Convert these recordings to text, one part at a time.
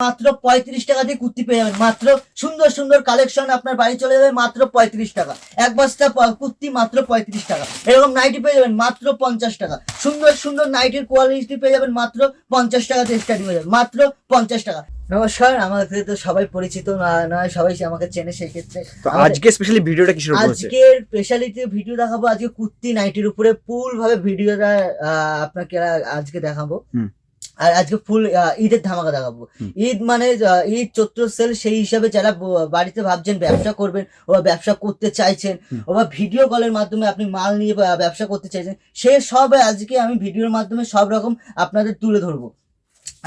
মাত্র 35 টাকা দিয়ে কুর্তি পেয়ে যাবেন। মাত্র সুন্দর সুন্দর কালেকশন আপনার বাড়ি চলে যাবে মাত্র 35 টাকা। এক বস্তা কুর্তি মাত্র 35 টাকা। এরকম নাইটি পেয়ে যাবেন মাত্র 50 টাকা। সুন্দর সুন্দর নাইটির কোয়ালিটি পেয়ে যাবেন মাত্র 50 টাকা দিয়ে স্টার্টিং হয়ে যাবে, মাত্র 50 টাকা। নমস্কার, আমাকে তো সবাই পরিচিত নয়, সবাই আমাকে চেনে। সেই ক্ষেত্রে আজকে স্পেশালি ভিডিওটা কিসের উপর হচ্ছে? আজকের স্পেশালিটি ভিডিও দেখাবো। আজকে কুর্তি নাইটির উপরে ফুল ভাবে ভিডিওটা আপনাকে আজকে দেখাবো। আর আজকে ফুল ঈদের ধামাকা দেখাবো। ঈদ মানে ঈদ চৈত্র সেল, সেই হিসাবে যারা বাড়িতে ভাবছেন ব্যবসা করবেন বা ব্যবসা করতে চাইছেন বা ভিডিও কলের মাধ্যমে আপনি মাল নিয়ে ব্যবসা করতে চাইছেন, সে সব আজকে আমি ভিডিওর মাধ্যমে সব রকম আপনাদের তুলে ধরবো।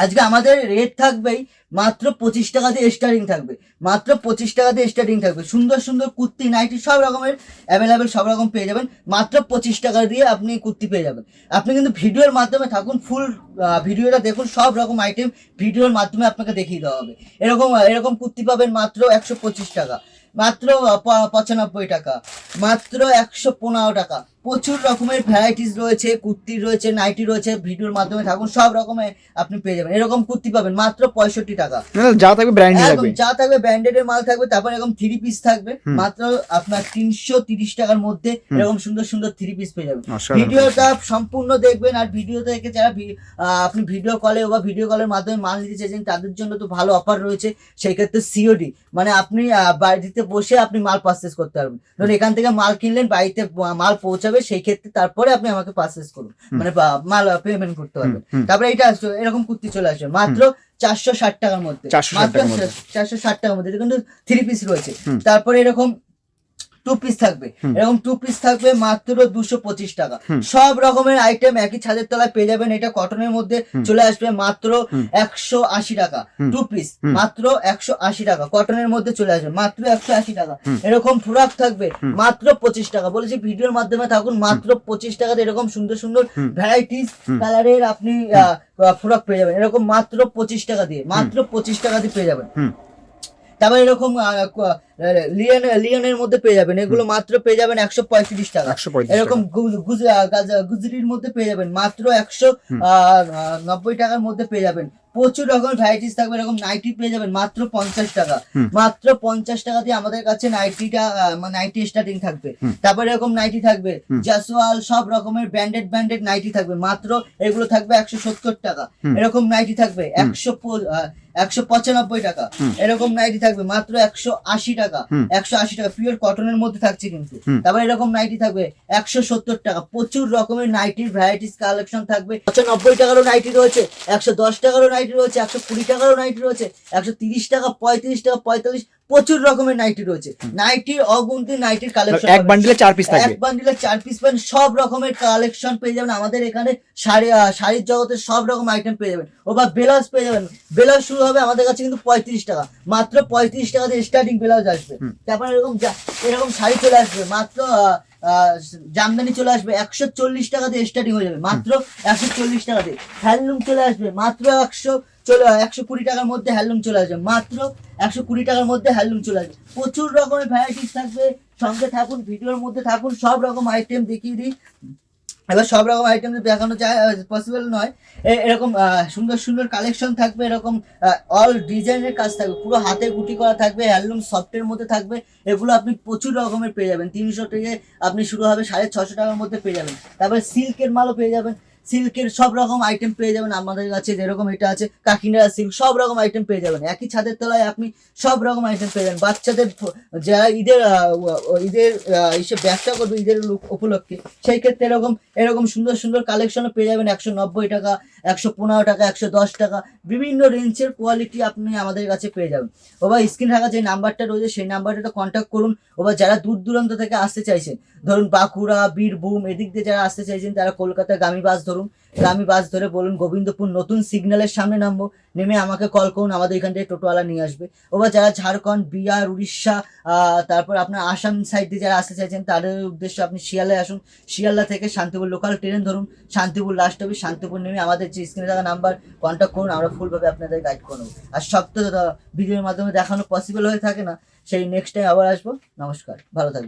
আজকে আমাদের রেট থাকবেই মাত্র 25 টাকা দিয়ে স্টার্টিং থাকবে, মাত্র 25 টাকা দিয়ে স্টার্টিং থাকবে। সুন্দর সুন্দর কুর্তি নাইটি সব রকমের অ্যাভেলেবেল সব রকম পেয়ে যাবেন মাত্র 25 টাকা দিয়ে আপনি কুর্তি পেয়ে যাবেন। আপনি কিন্তু ভিডিওর মাধ্যমে থাকুন, ফুল ভিডিওটা দেখুন, সব রকম আইটেম ভিডিওর মাধ্যমে আপনাকে দেখিয়ে দেওয়া হবে। এরকম কুর্তি পাবেন মাত্র 125 টাকা, মাত্র 95 টাকা, মাত্র 115 টাকা। প্রচুর রকমের ভ্যারাইটিস রয়েছে, কুর্তি রয়েছে, নাইটি রয়েছে, ভিডিওর মাধ্যমে থাকুন, সব রকমের আপনি পেয়ে যাবেন। এরকম কুর্তি পাবেন মাত্র 65 টাকা। যা থাকবে ব্র্যান্ডেড থাকবে, যা থাকবে ব্র্যান্ডেডের মাল থাকবে। তারপর এরকম 3 পিস থাকবে মাত্র আপনার 330 টাকার মধ্যে। এরকম সুন্দর সুন্দর 3 পিস পেয়ে যাবেন। ভিডিওটা সম্পূর্ণ দেখবেন। আর ভিডিও থেকে যারা আপনি ভিডিও কলে বা ভিডিও কলের মাধ্যমে মাল নিতে চাইছেন, তাদের জন্য তো ভালো অফার রয়েছে। সেই ক্ষেত্রে সিওডি, মানে আপনি বাড়িতে বসে আপনি মাল পারচেস করতে পারবেন। ধরুন এখান থেকে মাল কিনলেন, বাড়িতে মাল পৌঁছাবে, সেই ক্ষেত্রে তারপরে আপনি আমাকে পারচেজ করুন, মানে মাল পেমেন্ট করতে পারবেন। তারপরে এটা এরকম কুর্তি চলে আসবে মাত্র 460 টাকার মধ্যে, মাত্র 460 টাকার মধ্যে। এটা কিন্তু 3 পিস রয়েছে। তারপরে এরকম 2 পিস থাকবে, এরকম 2 পিস থাকবে মাত্র 225 টাকা। সব রকমের আইটেম একই ছাদের তলায় পেয়ে যাবেন। এটা কটনের মধ্যে চলে আসবে মাত্র 180 টাকা। 2 পিস মাত্র 180 টাকা, কটনের মধ্যে চলে আসবে মাত্র 180 টাকা। এরকম ফ্রক থাকবে মাত্র 25 টাকা। বলেছি ভিডিওর মাধ্যমে থাকুন, মাত্র 25 টাকাতে এরকম সুন্দর সুন্দর ভ্যারাইটিস কালারের আপনি ফ্রক পেয়ে যাবেন। এরকম মাত্র 25 টাকা দিয়ে, মাত্র 25 টাকা দিয়ে পেয়ে যাবেন। তারপর এরকম লিওনের মধ্যে পেয়ে যাবেন, এগুলো মাত্র পেয়ে যাবেন 135 টাকা। এরকম গুজরির মধ্যে পেয়ে যাবেন মাত্র 190 টাকার মধ্যে পেয়ে যাবেন। প্রচুর রকমের ভ্যারাইটিস থাকবে। এরকম নাইটি পেয়ে যাবেন মাত্র 50 টাকা, মাত্র 50 টাকা দিয়ে আমাদের কাছে নাইটি স্টার্টিং থাকবে। তারপরে এরকম নাইটি থাকবে জাসওয়াল, সব রকমের ব্র্যান্ডেড নাইটি থাকবে মাত্র, এগুলো থাকবে 170 টাকা। এরকম নাইটি থাকবে 195 টাকা। এরকম নাইটি থাকবে মাত্র 180 টাকা, 180 টাকা পিওর কটনের মধ্যে থাকছে কিন্তু। তারপরে এরকম নাইটি থাকবে 170 টাকা। প্রচুর রকমের নাইটির ভ্যারাইটিস কালেকশন থাকবে। 190 টাকারও নাইটি রয়েছে, 110 টাকারও নাইটি রয়েছে, 120 টাকারও নাইটি রয়েছে, 130 টাকা, 35 টাকা, 45, প্রচুর রকমের নাইটি রয়েছে। নাইটির অগুন্তি নাইটির কালেকশন, এক বান্ডিলে 4 পিস থাকবে, এক বান্ডিলে 4 পিস পাবেন। সব রকমের কালেকশন পেয়ে যাবেন আমাদের এখানে। শাড়ির জগতের সব রকম আইটেম পেয়ে যাবেন। ও বা ব্লাউজ পেয়ে যাবেন। ব্লাউজ শুরু হবে আমাদের কাছে কিন্তু 35 টাকা, মাত্র 35 টাকা দিয়ে স্টার্টিং ব্লাউজ আসবে। তারপর এরকম শাড়ি চলে আসবে মাত্র, জামদানি চলে আসবে 140 টাকা দিয়ে স্টার্টিং হয়ে যাবে, মাত্র 140 টাকা দিয়ে। হ্যান্ডলুম চলে আসবে মাত্র 120 টাকার মধ্যে হ্যান্ডলুম চলে আসবে, মাত্র 120 টাকার মধ্যে হ্যান্ডলুম চলে আসবে। প্রচুর রকমের ভ্যারাইটিস থাকবে, সঙ্গে থাকুন, ভিডিওর মধ্যে থাকুন, সব রকম আইটেম দেখিয়ে দিই। এবার সব রকম আইটেম দেখানো যায় পসিবল নয়। এরকম সুন্দর সুন্দর কালেকশন থাকবে। এরকম অল ডিজাইনের কাজ থাকবে, পুরো হাতে গুটি করা থাকবে, হ্যান্ডলুম সফটের মধ্যে থাকবে। এগুলো আপনি প্রচুর রকমের পেয়ে যাবেন। 300 থেকে আপনি শুরু হবে 650 টাকার মধ্যে পেয়ে যাবেন। তারপরে সিল্কের মালও পেয়ে যাবেন, সিল্কের সব রকম আইটেম পেয়ে যাবেন আমাদের কাছে। যেরকম এটা আছে কাকিনাড়া সিল্ক, সব রকম আইটেম পেয়ে যাবেন একই ছাদের তলায়। আপনি সব রকম আইটেম পেয়ে যাবেন। বাচ্চাদের যারা ঈদের হিসেবে ব্যবসা করবে ঈদের উপলক্ষে, সেই ক্ষেত্রে এরকম সুন্দর সুন্দর কালেকশনও পেয়ে যাবেন 190 টাকা, 115 টাকা, 110 টাকা। বিভিন্ন রেঞ্জের কোয়ালিটি আপনি আমাদের কাছে পেয়ে যাবেন। ওবা স্ক্রিন থাকা যে নাম্বারটা রয়েছে সেই নাম্বারটা কন্ট্যাক্ট করুন। ওবা যারা দূর দূরান্ত থেকে আসতে চাইছেন, ধরুন বাঁকুড়া, বীরভূম এদিক দিয়ে যারা আসতে চাইছেন, তারা কলকাতাগামী বাস ধরুন। গামী বাস ধরে বলুন গোবিন্দপুর নতুন সিগন্যালের সামনে নামবো, নেমে আমাকে কল করুন, আমাদের এখান থেকে টোটোওয়ালা নিয়ে আসবে। ওবা যারা ঝাড়খণ্ড, বিহার, উড়িষ্যা, তারপর আপনার আসাম সাইড দিয়ে যারা আসতে চাইছেন, তাদের উদ্দেশ্যে আপনি শিয়ালদায় আসুন। শিয়ালদা থেকে শান্তিপুর লোকাল ট্রেন ধরুন, শান্তিপুর লাস্ট হবে, শান্তিপুর নেমে আমাদের যে স্ক্রিনে থাকা নাম্বার কন্ট্যাক্ট করুন, আমরা ফুলভাবে আপনাদের গাইড করবো। আর সব তো ভিডিওর মাধ্যমে দেখানো পসিবল হয়ে থাকে না, সেই নেক্সট টাইম আবার আসবো। নমস্কার, ভালো থাকবেন।